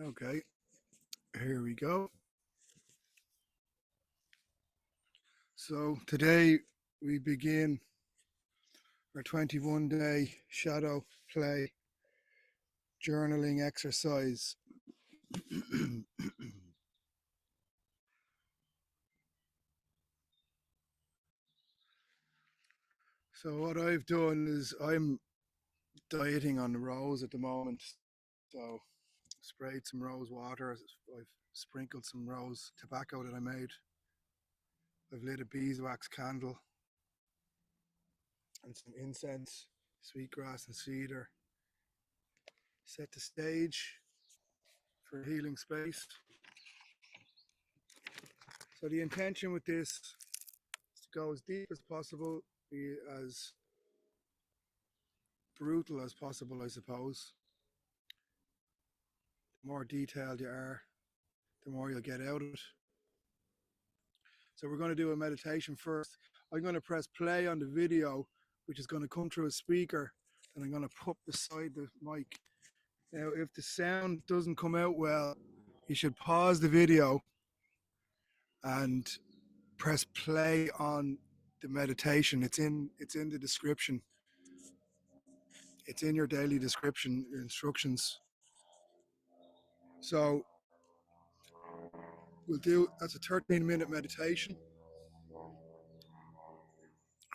Okay, here we go. So today we begin our 21-day shadow play journaling exercise. So what I've done is I'm dieting on the rose at the moment. So sprayed some rose water. I've sprinkled some rose tobacco that I made. I've lit a beeswax candle and some incense, sweetgrass and cedar. Set the stage for healing space. So the intention with this is to go as deep as possible, be as brutal as possible, I suppose. The more detailed you are, the more you'll get out of it. So we're going to do a meditation first. I'm going to press play on the video, which is going to come through a speaker, and I'm going to put beside the mic. Now, if the sound doesn't come out well, you should pause the video and press play on the meditation. It's in the description. It's in your daily description instructions. So that's a 13-minute meditation.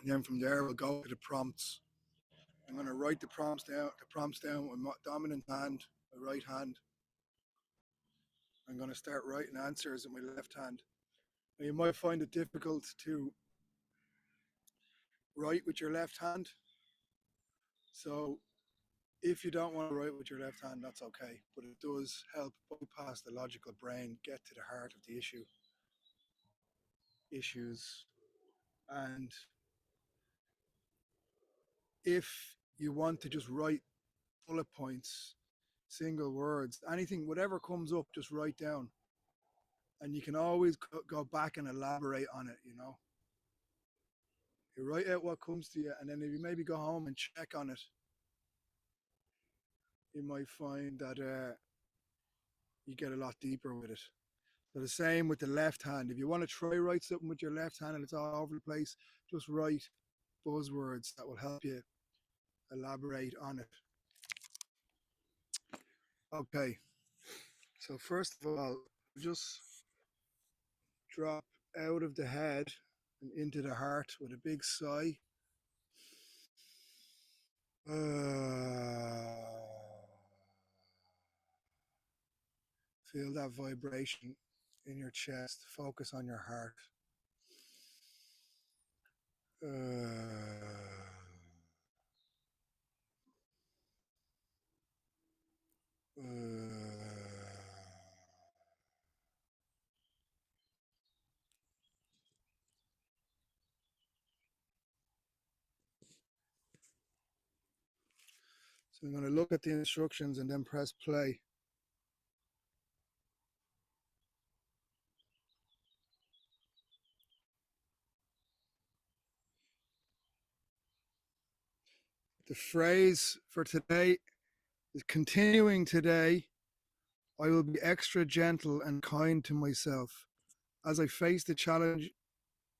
And then from there, we'll go to the prompts. I'm going to write the prompts down with my dominant hand, my right hand. I'm going to start writing answers with my left hand. Now, you might find it difficult to write with your left hand. So if you don't want to write with your left hand, that's okay. But it does help bypass the logical brain, get to the heart of the issues. And if you want to just write bullet points, single words, anything, whatever comes up, just write down. And you can always go back and elaborate on it. You write out what comes to you, and then if you maybe go home and check on it, you might find that you get a lot deeper with it. So the same with the left hand. If you want to try write something with your left hand and it's all over the place, just write buzzwords that will help you elaborate on it. Okay, so first of all, just drop out of the head and into the heart with a big sigh. Feel that vibration in your chest. Focus on your heart. So I'm going to look at the instructions and then press play. The phrase for today is continuing today. I will be extra gentle and kind to myself as I face the challenge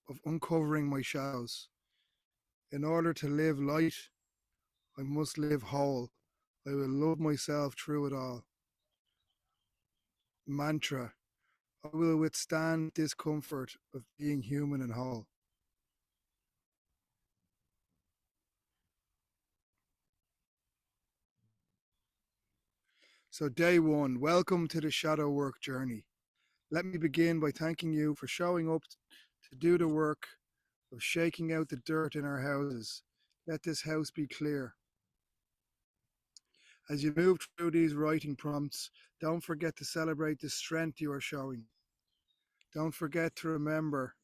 of uncovering my shadows. In order to live light, I must live whole. I will love myself through it all. Mantra: I will withstand discomfort of being human and whole. So, day one, welcome to the shadow work journey. Let me begin by thanking you for showing up to do the work of shaking out the dirt in our houses. Let this house be clear. As you move through these writing prompts, don't forget to celebrate the strength you are showing. Don't forget to remember.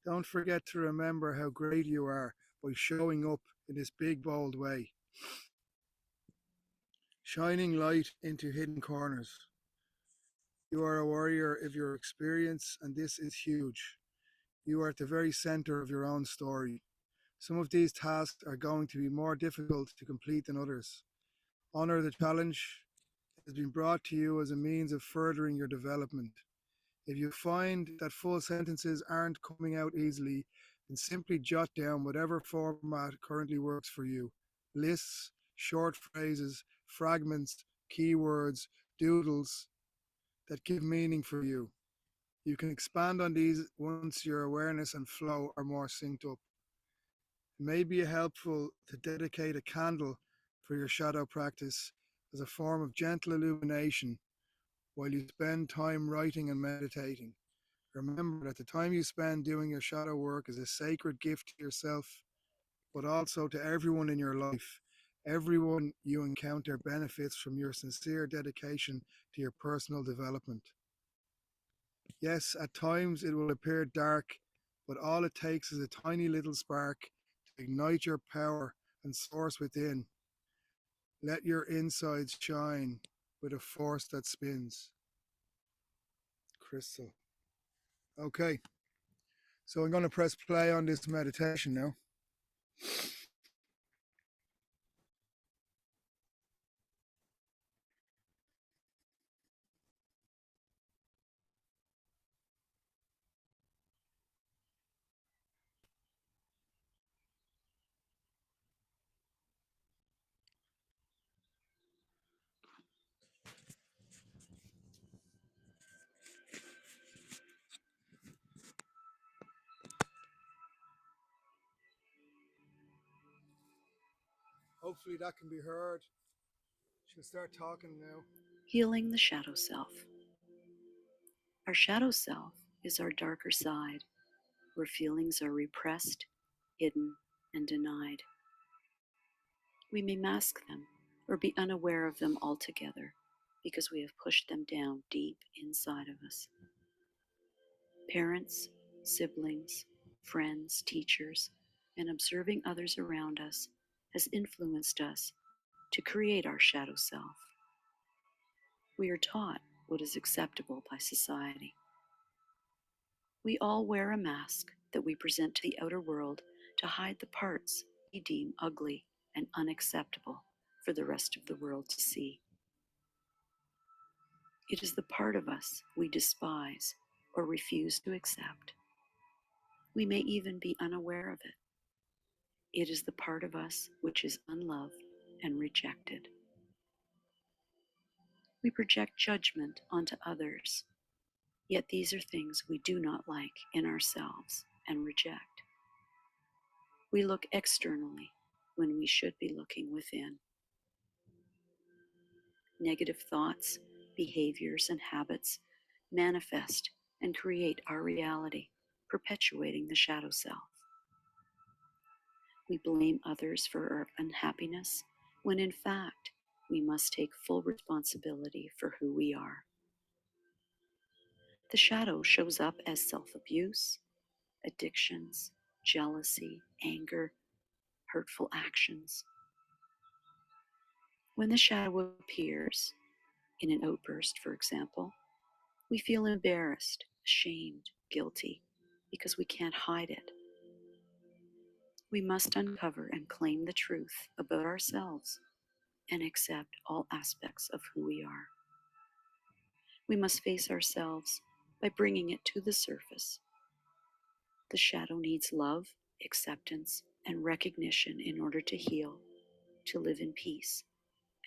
Don't forget to remember how great you are by showing up in this big, bold way. Shining light into hidden corners. You are a warrior of your experience, and this is huge. You are at the very center of your own story. Some of these tasks are going to be more difficult to complete than others. Honor the challenge. has been brought to you as a means of furthering your development. If you find that full sentences aren't coming out easily, then simply jot down whatever format currently works for you. Lists, short phrases, fragments, keywords, doodles that give meaning for you. You can expand on these once your awareness and flow are more synced up. It may be helpful to dedicate a candle for your shadow practice as a form of gentle illumination while you spend time writing and meditating. Remember that the time you spend doing your shadow work is a sacred gift to yourself, but also to everyone in your life. Everyone you encounter benefits from your sincere dedication to your personal development. Yes, at times it will appear dark, but all it takes is a tiny little spark to ignite your power and source within. Let your insides shine with a force that spins. Crystal. Okay, so I'm going to press play on this meditation now. Hopefully that can be heard. She'll start talking now. Healing the shadow self. Our shadow self is our darker side, where feelings are repressed, hidden, and denied. We may mask them or be unaware of them altogether because we have pushed them down deep inside of us. Parents, siblings, friends, teachers, and observing others around us has influenced us to create our shadow self. We are taught what is acceptable by society. We all wear a mask that we present to the outer world to hide the parts we deem ugly and unacceptable for the rest of the world to see. It is the part of us we despise or refuse to accept. We may even be unaware of it. It is the part of us which is unloved and rejected. We project judgment onto others, yet these are things we do not like in ourselves and reject. We look externally when we should be looking within. Negative thoughts, behaviors, and habits manifest and create our reality, perpetuating the shadow self. We blame others for our unhappiness, when in fact, we must take full responsibility for who we are. The shadow shows up as self-abuse, addictions, jealousy, anger, hurtful actions. When the shadow appears, in an outburst, for example, we feel embarrassed, ashamed, guilty, because we can't hide it. We must uncover and claim the truth about ourselves and accept all aspects of who we are. We must face ourselves by bringing it to the surface. The shadow needs love, acceptance, and recognition in order to heal, to live in peace,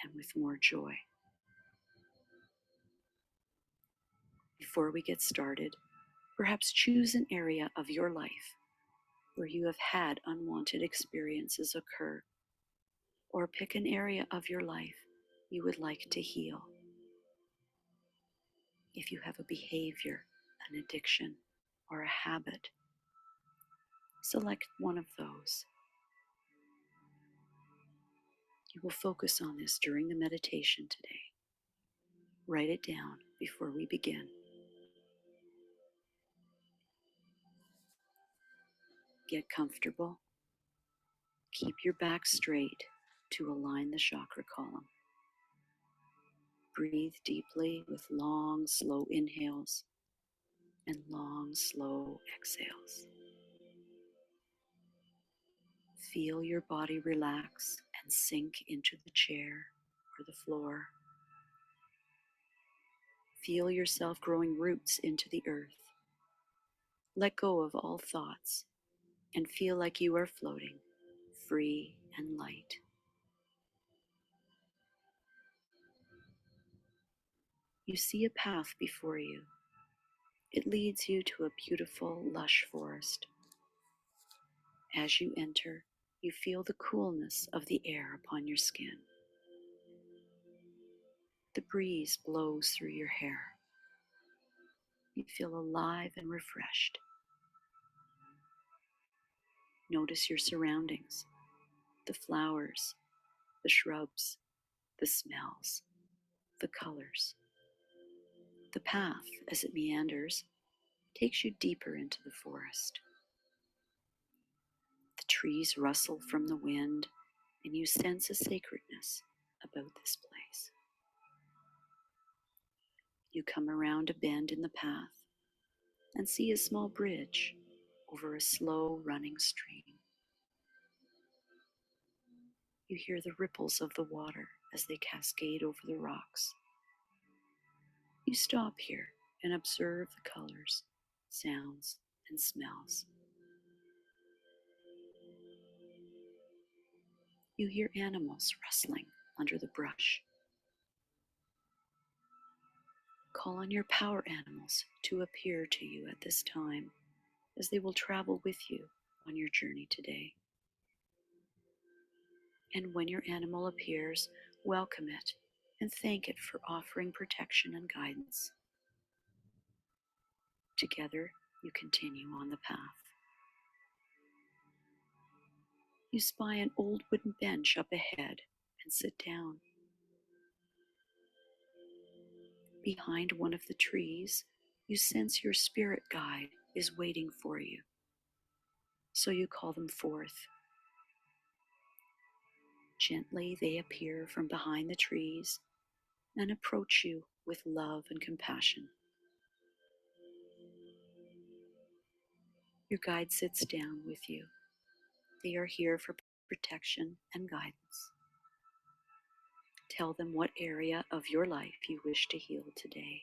and with more joy. Before we get started, perhaps choose an area of your life where you have had unwanted experiences occur, or pick an area of your life you would like to heal. If you have a behavior, an addiction, or a habit, select one of those. You will focus on this during the meditation today. Write it down before we begin. Get comfortable. Keep your back straight to align the chakra column. Breathe deeply with long, slow inhales and long, slow exhales. Feel your body relax and sink into the chair or the floor. Feel yourself growing roots into the earth. Let go of all thoughts and feel like you are floating, free and light. You see a path before you. It leads you to a beautiful, lush forest. As you enter, you feel the coolness of the air upon your skin. The breeze blows through your hair. You feel alive and refreshed. Notice your surroundings, the flowers, the shrubs, the smells, the colors. The path, as it meanders, takes you deeper into the forest. The trees rustle from the wind, and you sense a sacredness about this place. You come around a bend in the path and see a small bridge over a slow running stream. You hear the ripples of the water as they cascade over the rocks. You stop here and observe the colors, sounds, and smells. You hear animals rustling under the brush. Call on your power animals to appear to you at this time, as they will travel with you on your journey today. And when your animal appears, welcome it and thank it for offering protection and guidance. Together, you continue on the path. You spy an old wooden bench up ahead and sit down. Behind one of the trees, you sense your spirit guide is waiting for you. So you call them forth. Gently, they appear from behind the trees and approach you with love and compassion. Your guide sits down with you. They are here for protection and guidance. Tell them what area of your life you wish to heal today.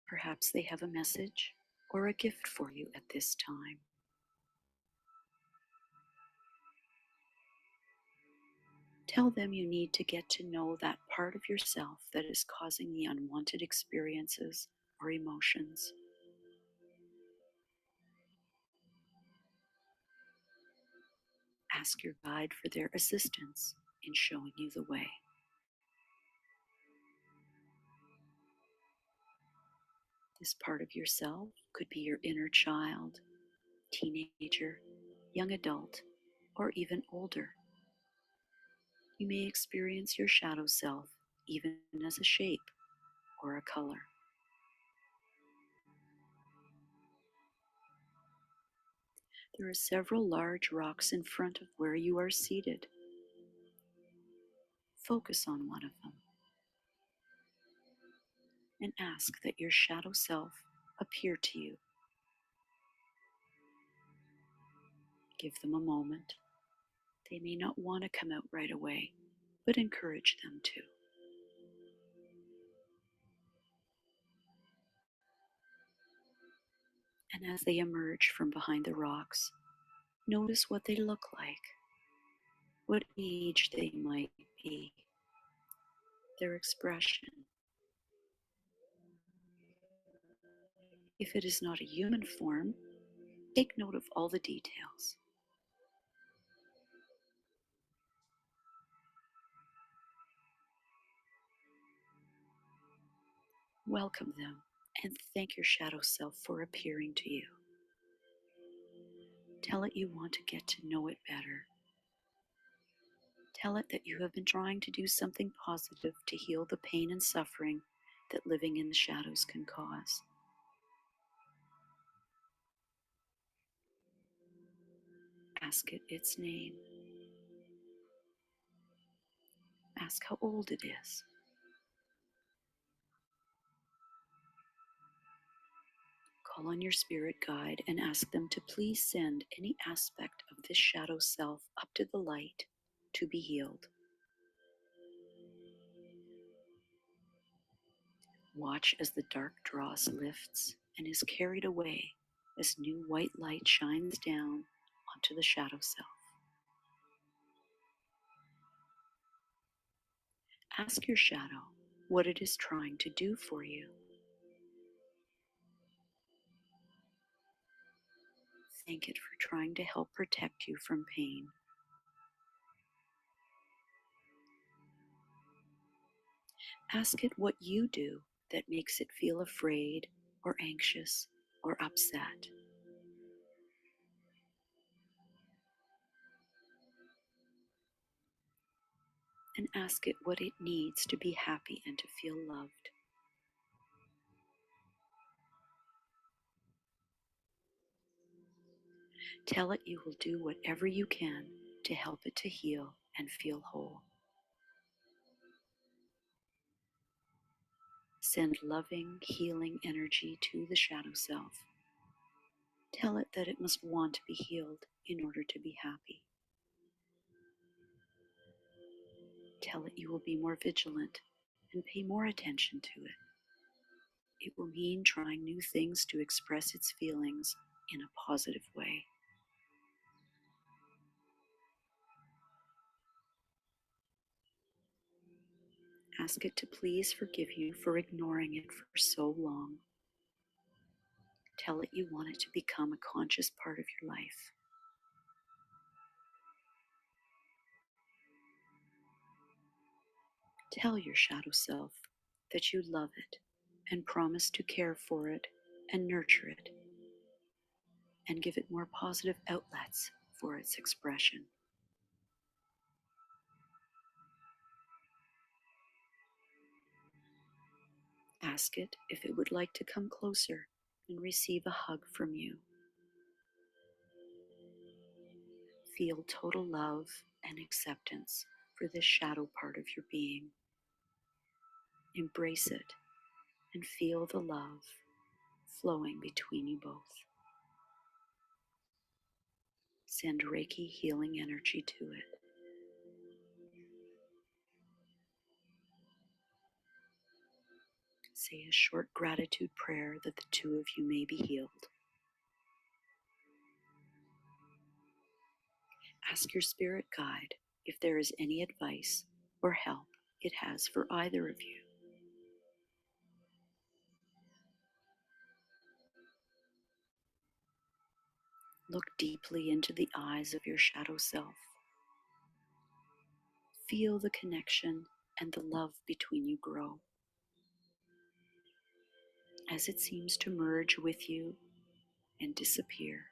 Perhaps they have a message or a gift for you at this time. Tell them you need to get to know that part of yourself that is causing the unwanted experiences or emotions. Ask your guide for their assistance in showing you the way. This part of yourself could be your inner child, teenager, young adult, or even older. You may experience your shadow self even as a shape or a color. There are several large rocks in front of where you are seated. Focus on one of them and ask that your shadow self appear to you. Give them a moment. They may not want to come out right away, but encourage them to. And as they emerge from behind the rocks, notice what they look like, what age they might be, their expression. If it is not a human form, take note of all the details. Welcome them and thank your shadow self for appearing to you. Tell it you want to get to know it better. Tell it that you have been trying to do something positive to heal the pain and suffering that living in the shadows can cause. Ask it its name. Ask how old it is. Call on your spirit guide and ask them to please send any aspect of this shadow self up to the light to be healed. Watch as the dark dross lifts and is carried away as new white light shines down onto the shadow self. Ask your shadow what it is trying to do for you. Thank it for trying to help protect you from pain. Ask it what you do that makes it feel afraid or anxious or upset. And ask it what it needs to be happy and to feel loved. Tell it you will do whatever you can to help it to heal and feel whole. Send loving, healing energy to the shadow self. Tell it that it must want to be healed in order to be happy. Tell it you will be more vigilant and pay more attention to it. It will mean trying new things to express its feelings in a positive way. Ask it to please forgive you for ignoring it for so long. Tell it you want it to become a conscious part of your life. Tell your shadow self that you love it and promise to care for it and nurture it and give it more positive outlets for its expression. Ask it if it would like to come closer and receive a hug from you. Feel total love and acceptance for this shadow part of your being. Embrace it and feel the love flowing between you both. Send Reiki healing energy to it. Say a short gratitude prayer that the two of you may be healed. Ask your spirit guide if there is any advice or help it has for either of you. Look deeply into the eyes of your shadow self. Feel the connection and the love between you grow. As it seems to merge with you and disappear,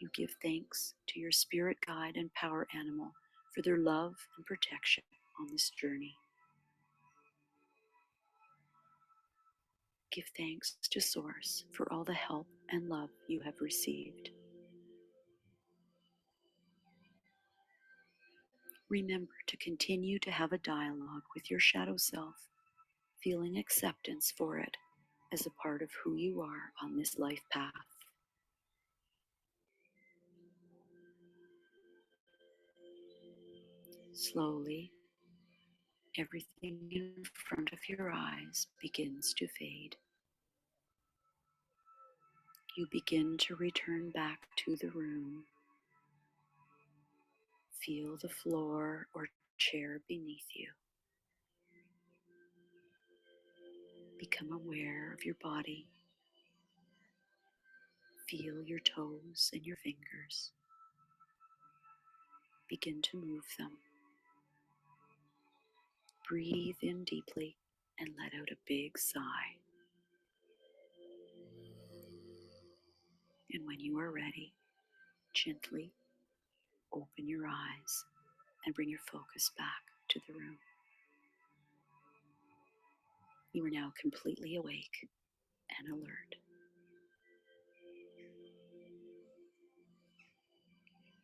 you give thanks to your spirit guide and power animal for their love and protection on this journey. Give thanks to Source for all the help and love you have received. Remember to continue to have a dialogue with your shadow self, feeling acceptance for it as a part of who you are on this life path. Slowly, everything in front of your eyes begins to fade. You begin to return back to the room. Feel the floor or chair beneath you. Become aware of your body. Feel your toes and your fingers. Begin to move them. Breathe in deeply and let out a big sigh. And when you are ready, gently open your eyes and bring your focus back to the room. You are now completely awake and alert.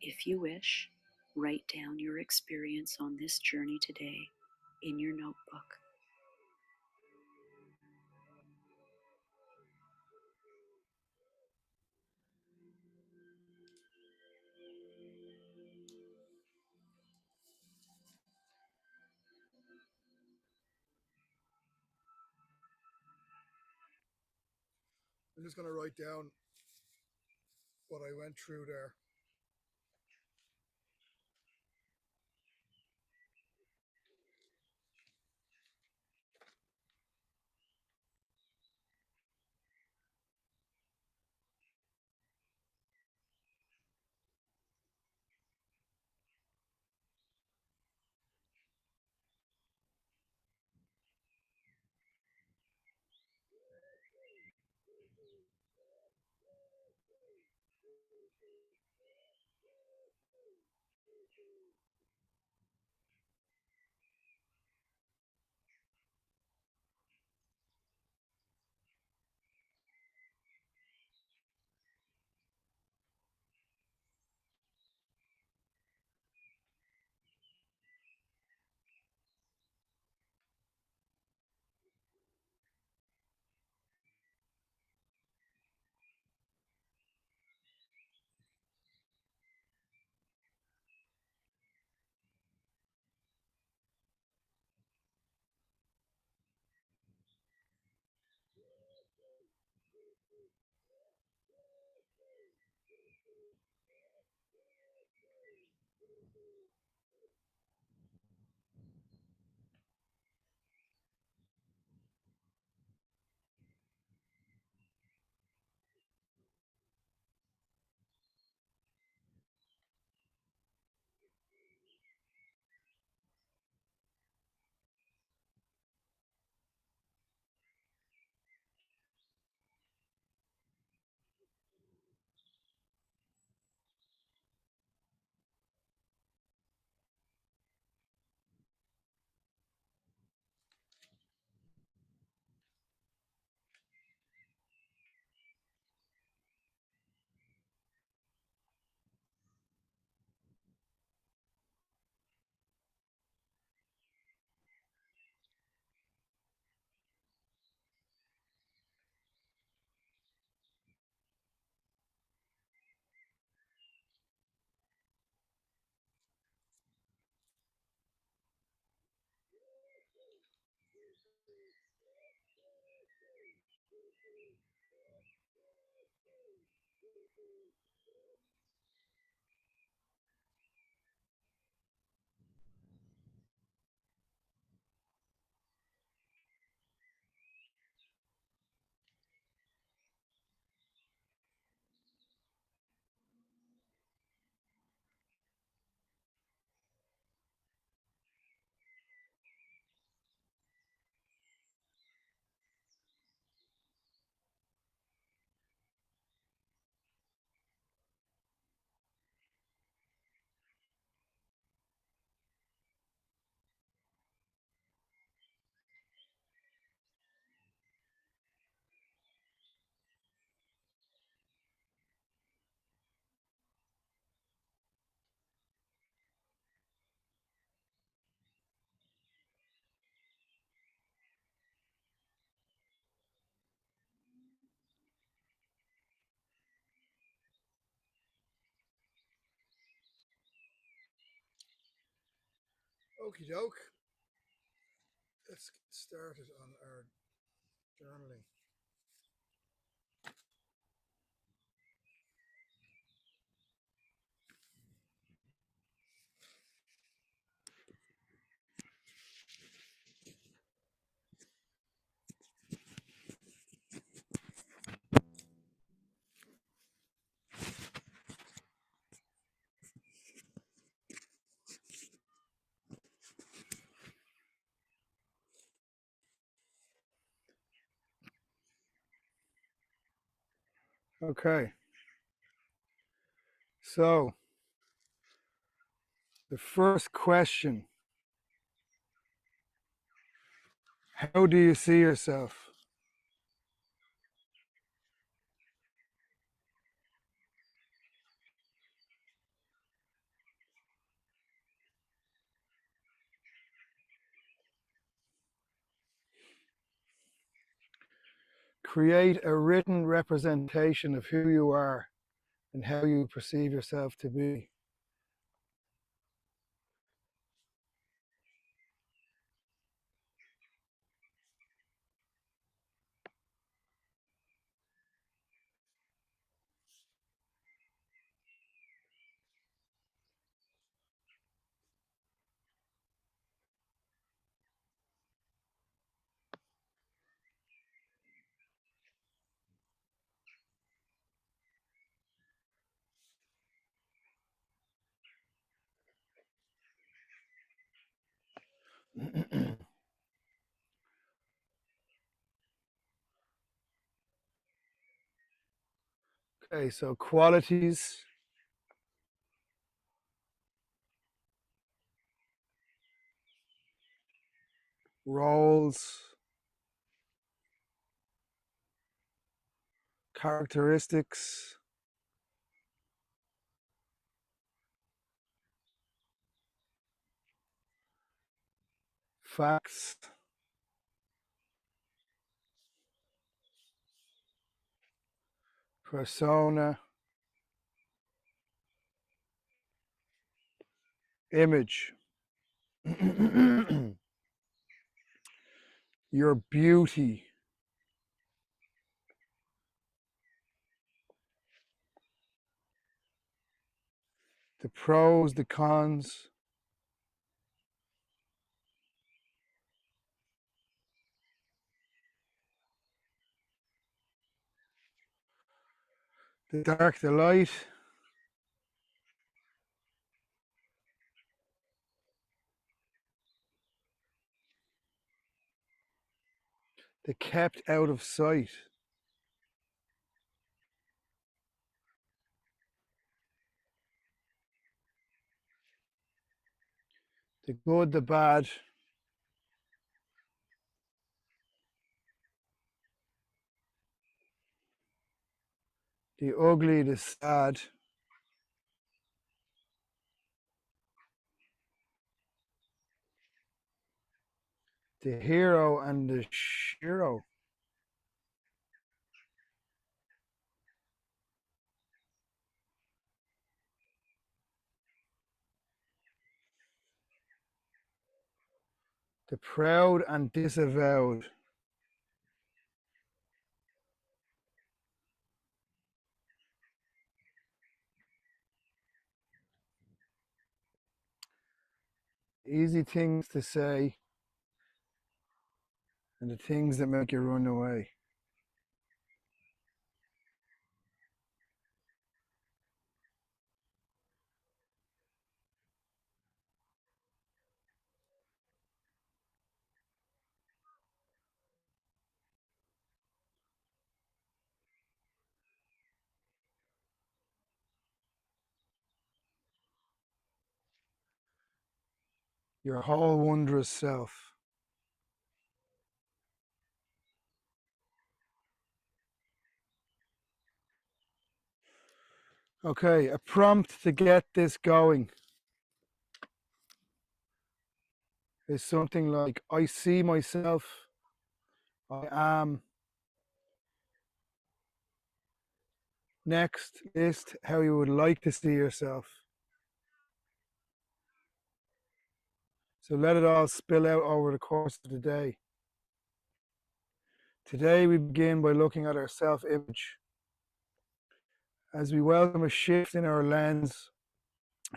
If you wish, write down your experience on this journey today in your notebook. I'm just going to write down what I went through there. Okie doke. Let's get started on our journaling. Okay. So, the first question: how do you see yourself? Create a written representation of who you are and how you perceive yourself to be. Okay, so qualities. Roles. Characteristics. Facts. Persona. Image. Your beauty. The pros, the cons. The dark, the light. The kept out of sight. The good, the bad. The ugly, the sad. The hero and the shiro. The proud and disavowed. Easy things to say and the things that make you run away. Your whole wondrous self. Okay, a prompt to get this going is something like, I see myself, I am. Next, list how you would like to see yourself. So let it all spill out over the course of the day. Today, we begin by looking at our self image. As we welcome a shift in our lens,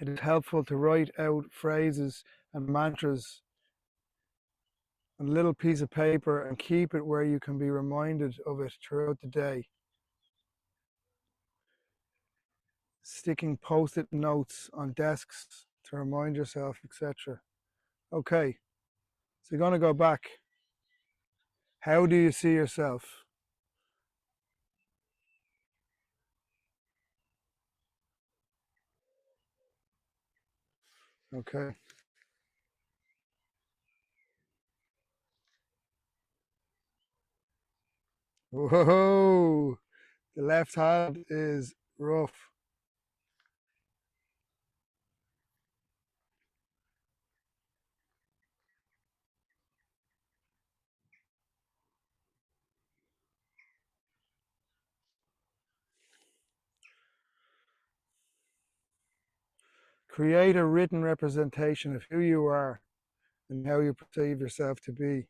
it is helpful to write out phrases and mantras on a little piece of paper and keep it where you can be reminded of it throughout the day. Sticking post it notes on desks to remind yourself, etc. Okay, so you're going to go back. How do you see yourself? Okay. Whoa, the left hand is rough. Create a written representation of who you are and how you perceive yourself to be.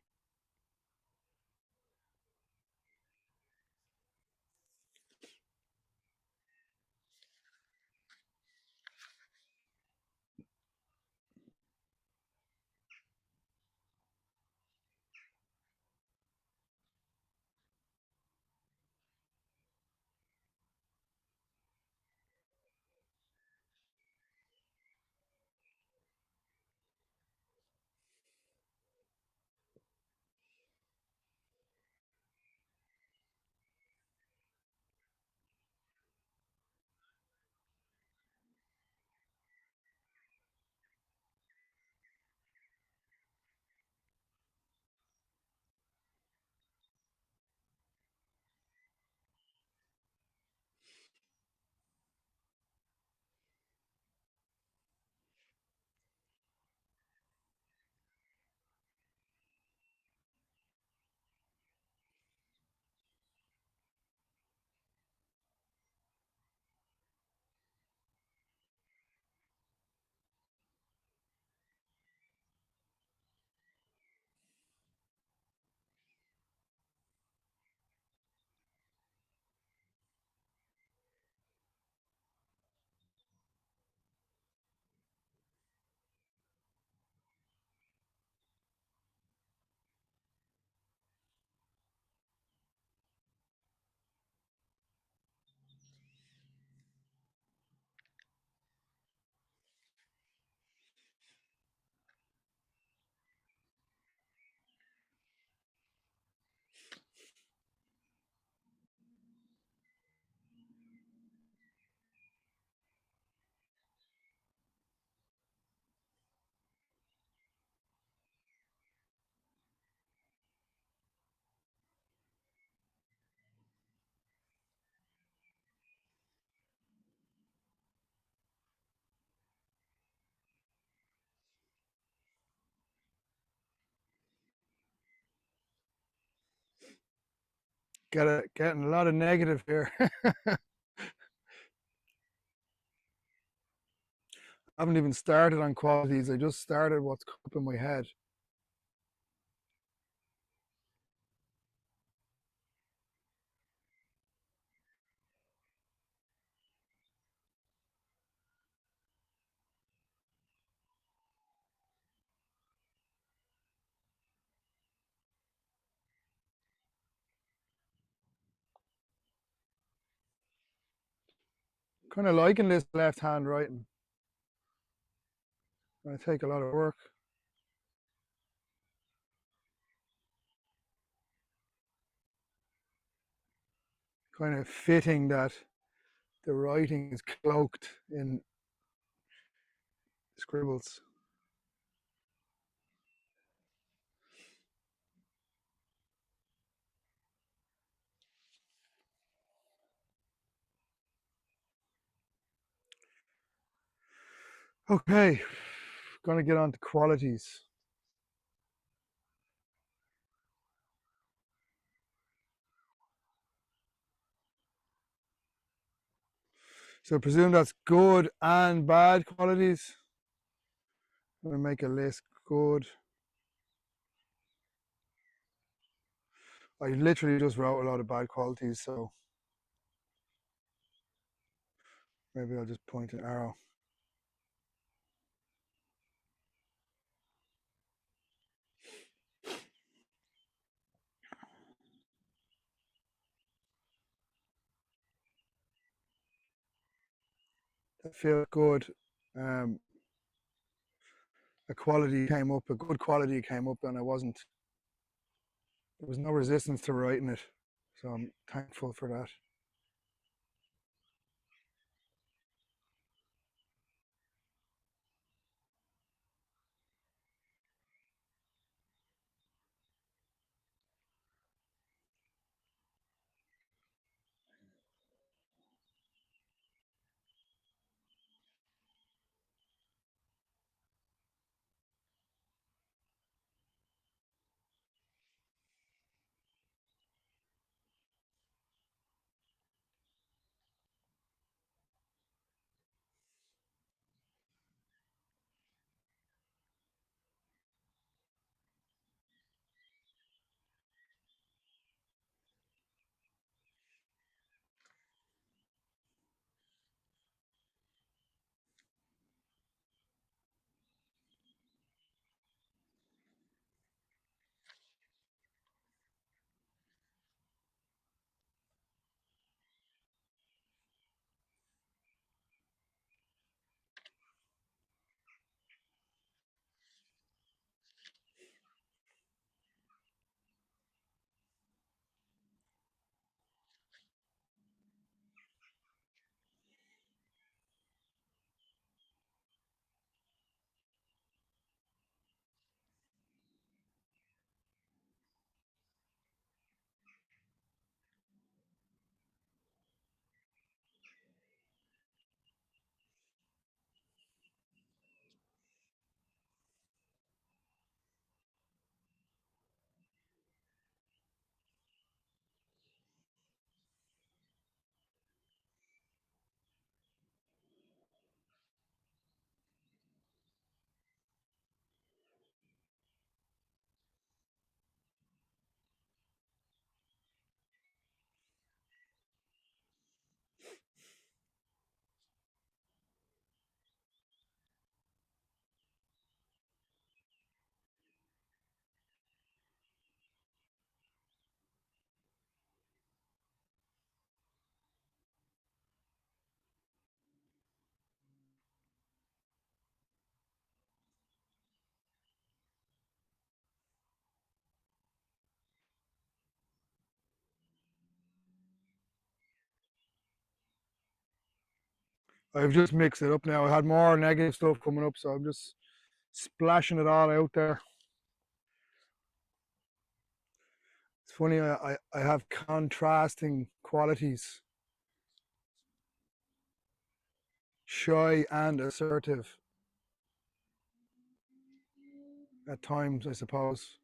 Getting a lot of negative here. I haven't even started on qualities. I just started what's up in my head. Kind of liking this left hand writing. Gonna take a lot of work. Kind of fitting that the writing is cloaked in scribbles. Okay, gonna get on to qualities. So I presume that's good and bad qualities. I'm gonna make a list. Good. I literally just wrote a lot of bad qualities, so maybe I'll just point an arrow. That feels good. Um, a quality came up, a good quality came up, and there was no resistance to writing it. So I'm thankful for that. I've just mixed it up now. I had more negative stuff coming up, so I'm just splashing it all out there. It's funny, I have contrasting qualities, shy and assertive at times, I suppose.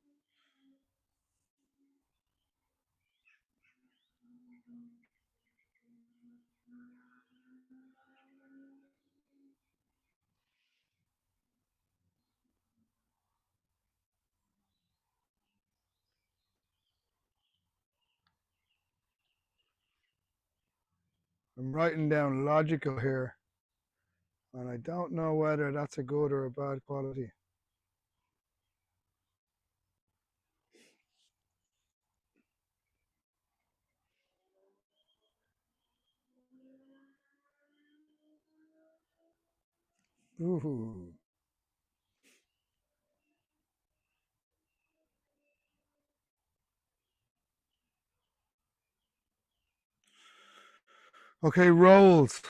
I'm writing down logical here, and I don't know whether that's a good or a bad quality. Ooh. Okay, roles.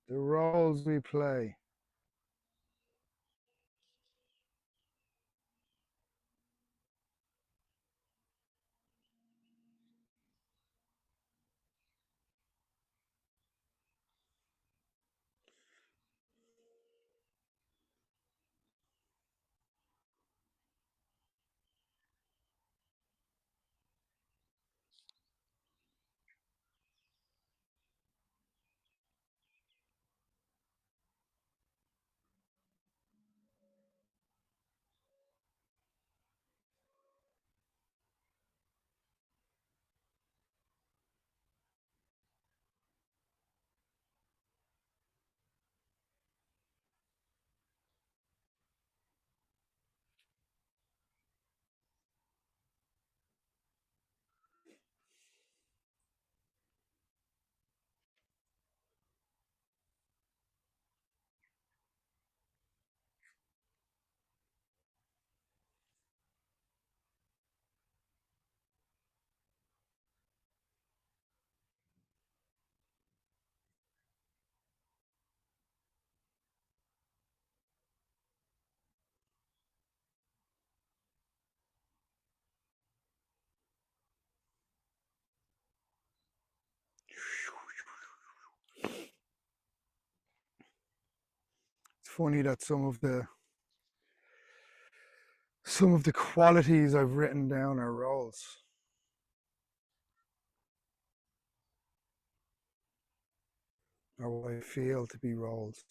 The roles we play. It's funny that some of the qualities I've written down are roles, or what I feel to be roles.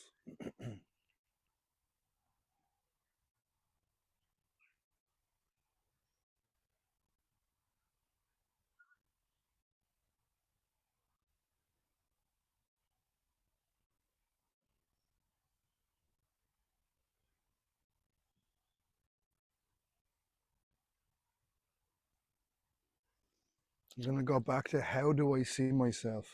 I'm going to go back to how do I see myself?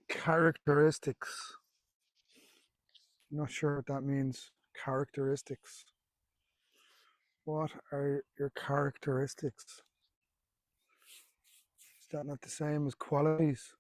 Characteristics. Not sure what that means. Characteristics. What are your characteristics? Is that not the same as qualities?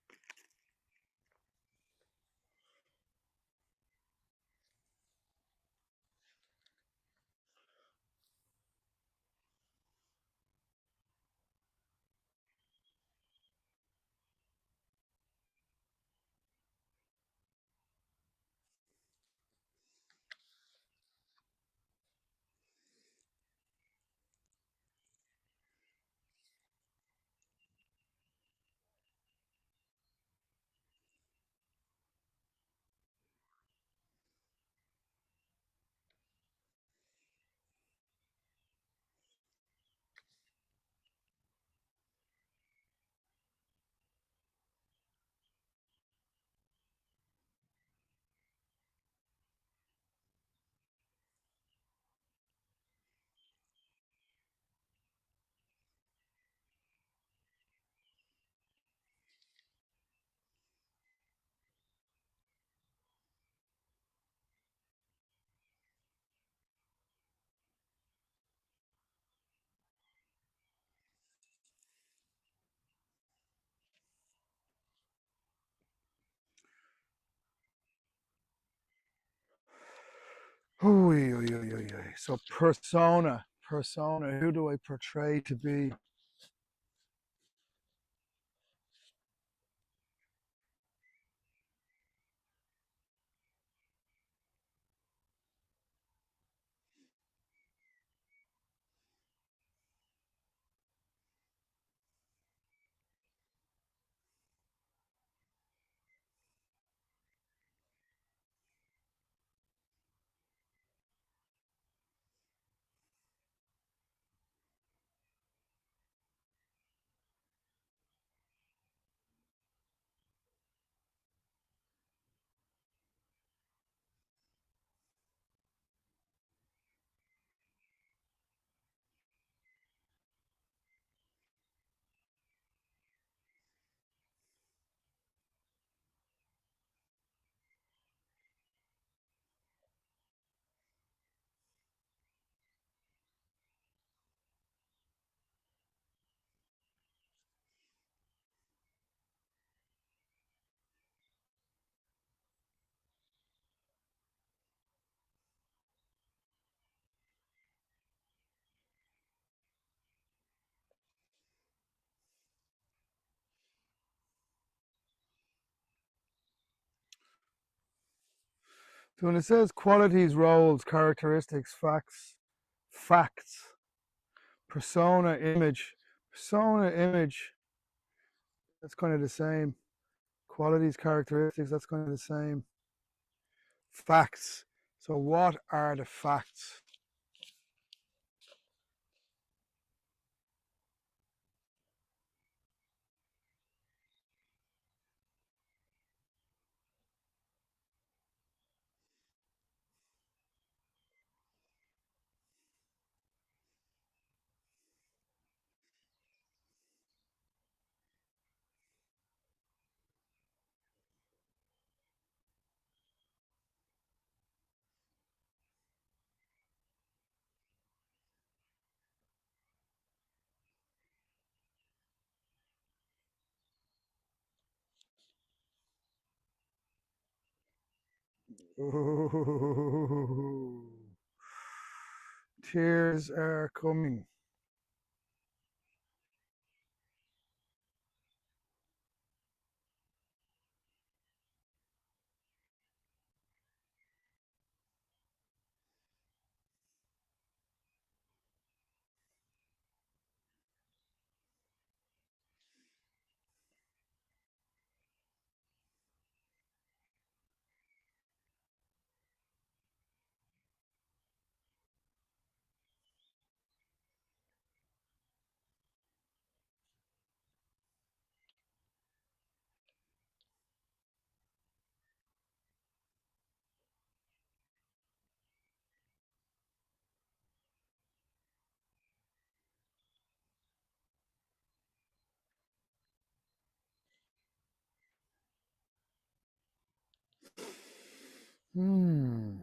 Oy, oy, oy, oy, oy. So persona, persona. Who do I portray to be? So when it says qualities, roles, characteristics, facts, persona, image, that's kind of the same. Qualities, characteristics, that's kind of the same. Facts. So what are the facts? Ooh. Tears are coming. Hmm.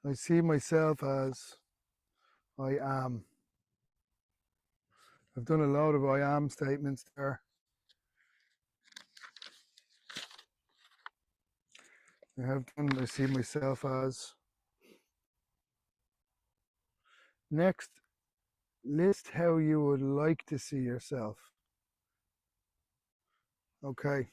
I see myself as I am. I've done a lot of I am statements there. I see myself as. Next, list how you would like to see yourself. Okay.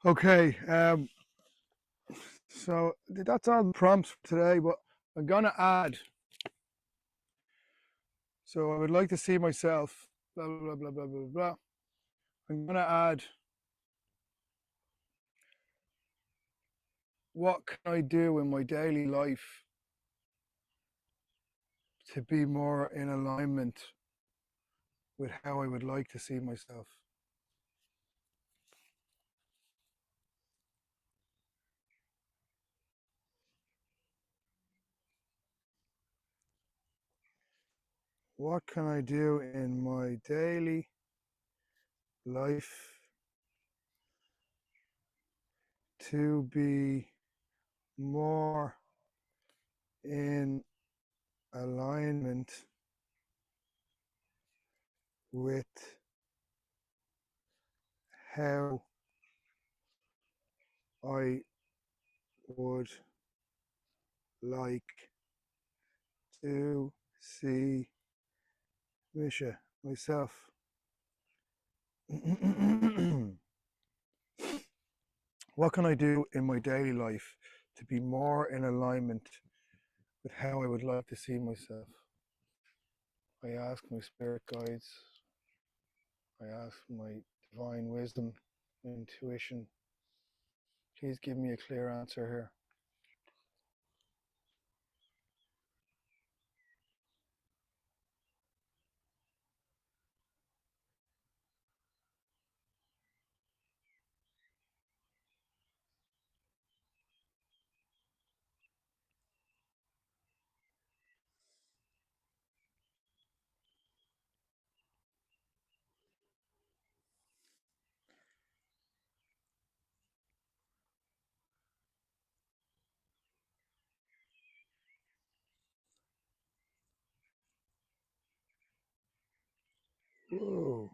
Okay. So that's all the prompts for today, but I'm gonna add. So I would like to see myself. Blah blah blah blah blah blah blah. I'm gonna add. What can I do in my daily life to be more in alignment with how I would like to see myself? what can I do in my daily life to be more in alignment with how I would like to see Misha myself? What can I do in my daily life to be more in alignment with how I would like to see myself? I ask my spirit guides, I ask my divine wisdom, intuition, please give me a clear answer here. Whoa.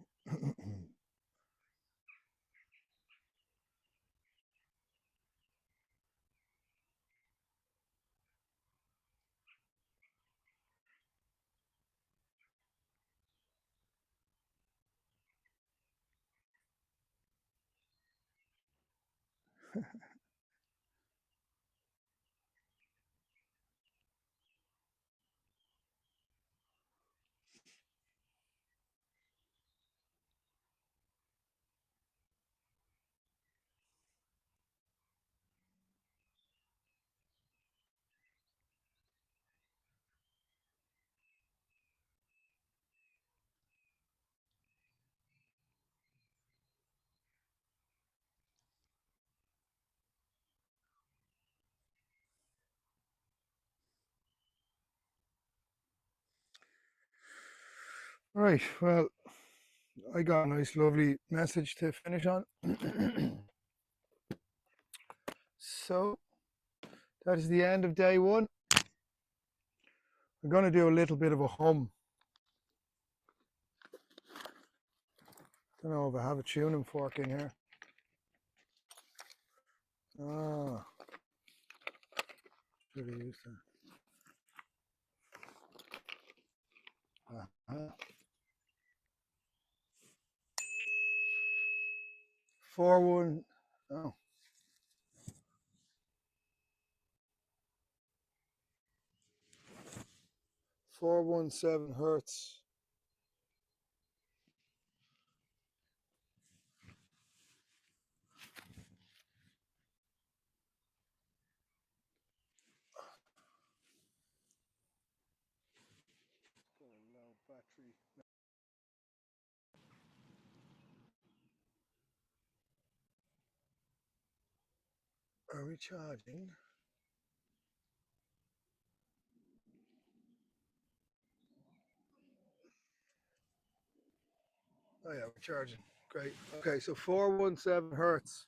Right, well, I got a nice, lovely message to finish on. So, that is the end of day one. I'm going to do a little bit of a hum. Don't know if I have a tuning fork in here. Ah, should have used that. Uh-huh. 4-1. Oh. 417 hertz. Low battery. Are we charging? Oh yeah, we're charging. Great. Okay, so 417 hertz.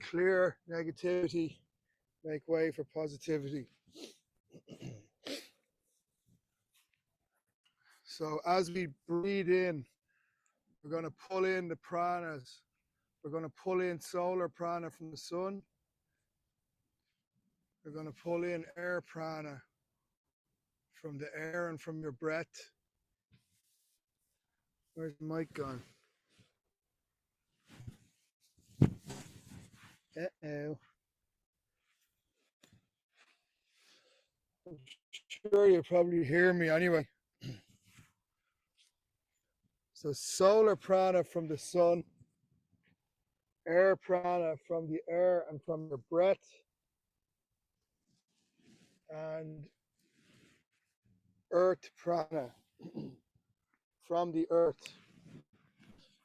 Clear negativity, make way for positivity. So as we breathe in, we're going to pull in the pranas. We're going to pull in solar prana from the sun. We're going to pull in air prana from the air and from your breath. Where's the mic gone? Uh-oh. I'm sure you probably hear me anyway. So solar prana from the sun, air prana from the air and from your breath, and earth prana from the earth.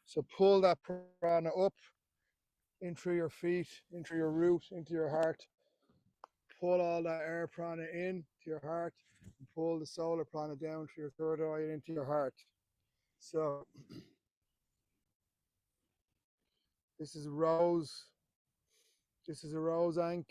So pull that prana up in through your feet, into your root, into your heart. Pull all that air prana in to your heart, and pull the solar planet down through your third eye and into your heart. So this is Rose. This is a Rose Ank.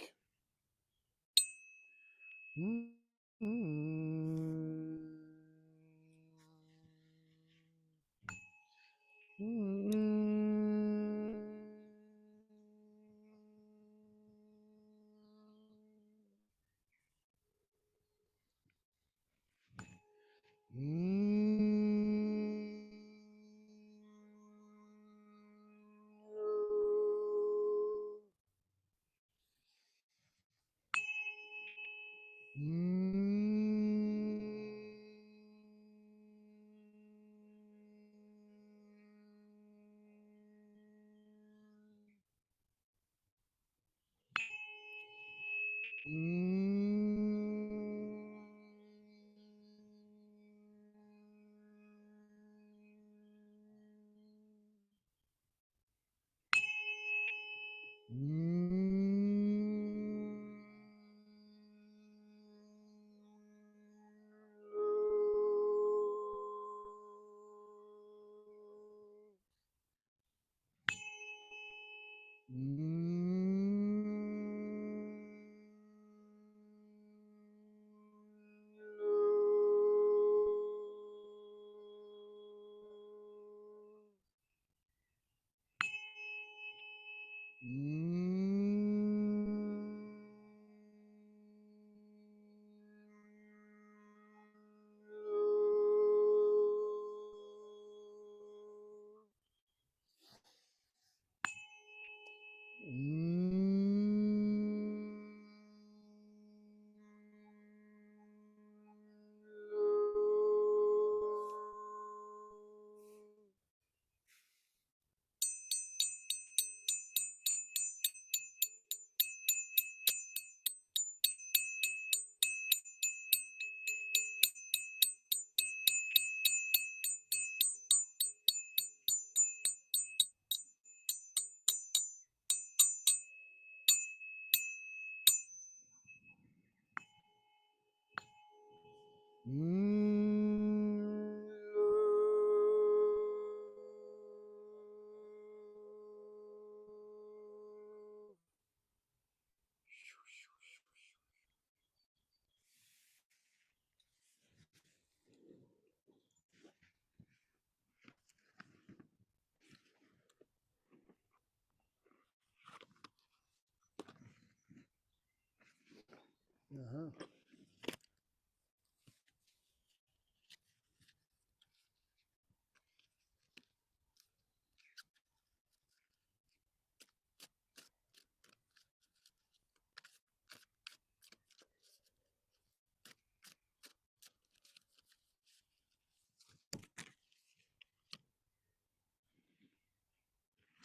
Uh-huh.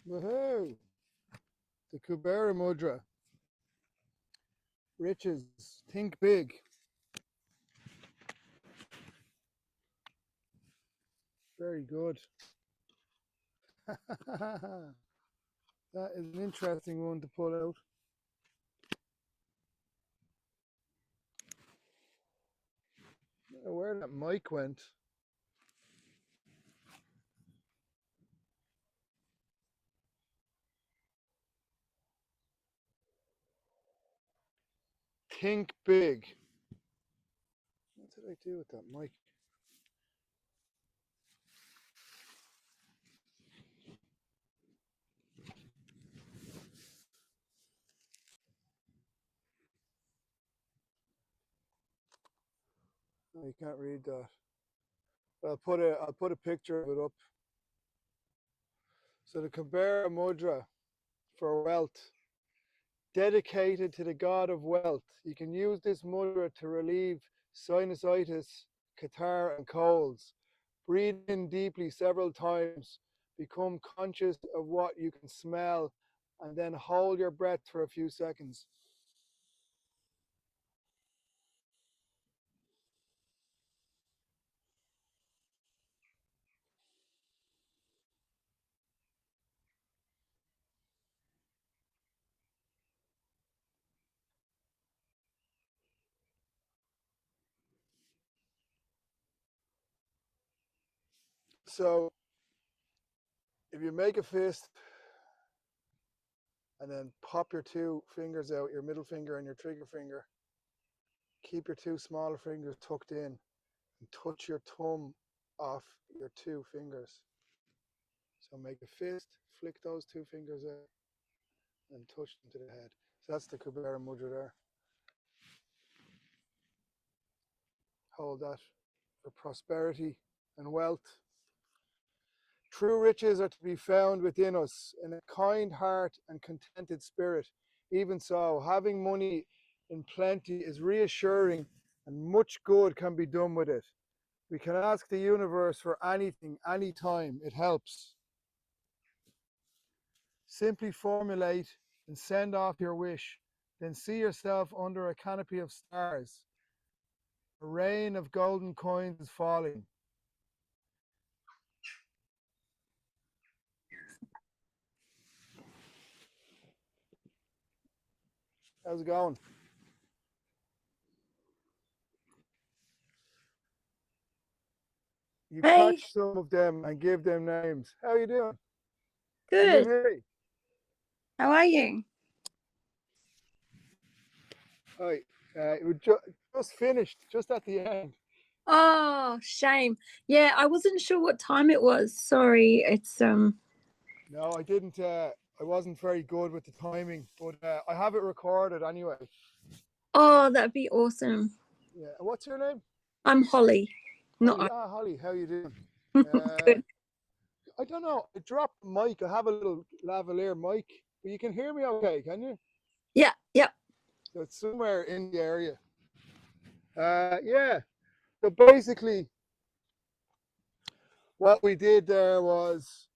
Woohoo! The Kubera Mudra. Riches. Think big. Very good. That is an interesting one to pull out. I don't know where that mic went. Think big. What did I do with that mic? Oh, you can't read that. I'll put a picture of it up. So the Kubera Mudra for wealth, dedicated to the god of wealth. You can use this mudra to relieve sinusitis, catarrh, and colds. Breathe in deeply several times. Become conscious of what you can smell, and then hold your breath for a few seconds. So if you make a fist and then pop your two fingers out, your middle finger and your trigger finger, keep your two smaller fingers tucked in and touch your thumb off your two fingers. So make a fist, flick those two fingers out and touch them to the head. So that's the Kubera Mudra there. Hold that for prosperity and wealth. True riches are to be found within us in a kind heart and contented spirit. Even so, having money in plenty is reassuring and much good can be done with it. We can ask the universe for anything, anytime. It helps. Simply formulate and send off your wish. Then see yourself under a canopy of stars. A rain of golden coins is falling. How's it going? You Hey, catch some of them and give them names. How are you doing? Can you good. hear me? How are you? Hi. We just finished, just at the end. Oh, shame. Yeah, I wasn't sure what time it was. Sorry. It's No, I didn't. I wasn't very good with the timing, but I have it recorded anyway. oh, that'd be awesome. Yeah. What's your name? I'm Holly. Holly. Not Holly. How you doing? good. I don't know. I dropped the mic. I have a little lavalier mic, but you can hear me okay, can you? Yeah, yep. So it's somewhere in the area. Yeah. So basically, what we did there was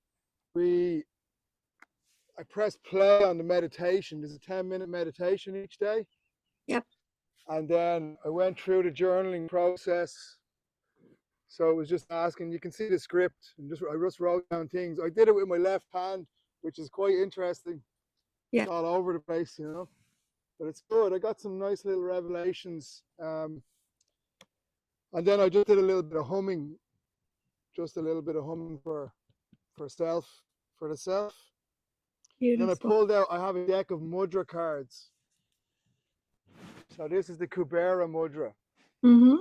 I pressed play on the meditation. There's a 10-minute meditation each day. Yep. And then I went through the journaling process. So it was just asking, you can see the script, and I just wrote down things. I did it with my left hand, which is quite interesting. Yeah. It's all over the place, you know. But it's good. I got some nice little revelations. And then I just did a little bit of humming, just a little bit of humming for the self. And then I Beautiful. pulled out, I have a deck of mudra cards. So this is the Kubera Mudra. Mm-hmm.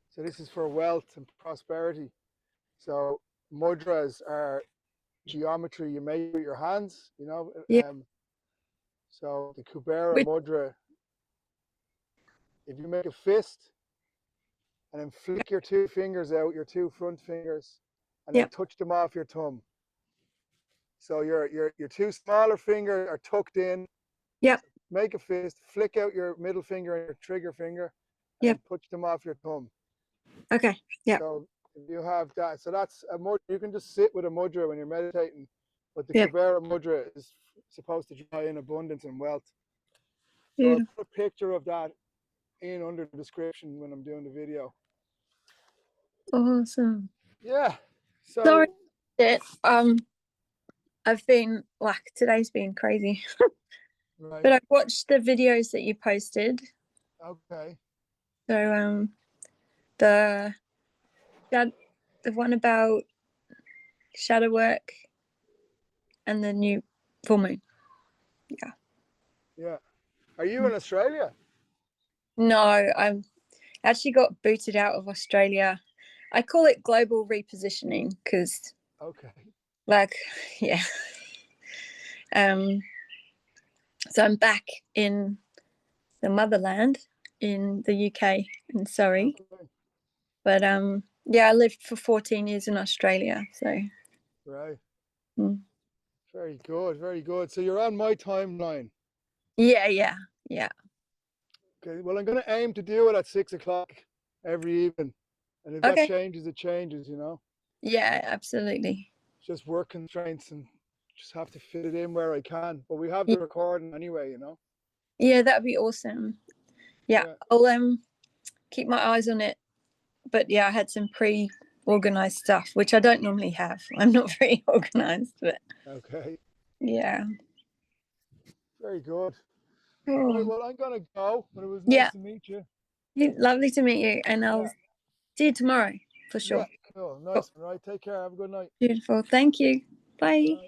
So this is for wealth and prosperity. So mudras are geometry you make with your hands, you know. Yeah. So the Kubera Which, Mudra, if you make a fist and then flick your two fingers out, your two front fingers, and then yep. touch them off your thumb. So your two smaller fingers are tucked in. Yep. Make a fist, flick out your middle finger and your trigger finger, and Yep. then touch them off your thumb. Okay. Yeah. So if you have that, so that's a mudra. You can just sit with a mudra when you're meditating, but the Yep. Kubera Mudra is supposed to draw in abundance and wealth. So I'll Beautiful. put a picture of that in under the description when I'm doing the video. Awesome. Yeah. So Sorry. I've been like today's been crazy. right. But I've watched the videos that you posted. Okay. So the one about shadow work and the new full moon. Yeah. Yeah. Are you in Australia? No, I'm actually got booted out of Australia. I call it global repositioning because, Okay. like, yeah. So I'm back in the motherland in the UK in Surrey. Okay. But yeah, I lived for 14 years in Australia. So Right. mm. Very good. Very good. So you're on my timeline. yeah. Okay. Well, I'm going to aim to do it at 6 o'clock every evening. And if that Okay. changes, it changes, you know. Yeah, absolutely. It's just work constraints and just have to fit it in where I can. But we have the recording anyway, you know. Yeah, that'd be awesome. Yeah. I'll keep my eyes on it. But yeah, I had some pre-organized stuff, which I don't normally have. I'm not very organized, but Okay. yeah. Very good. Oh. Right, well, I'm going to go, but it was nice to meet you. Lovely to meet you, and I'll see you tomorrow for sure. Yeah. Oh, nice one, right? Take care. Have a good night. Beautiful. Thank you. Bye. Bye.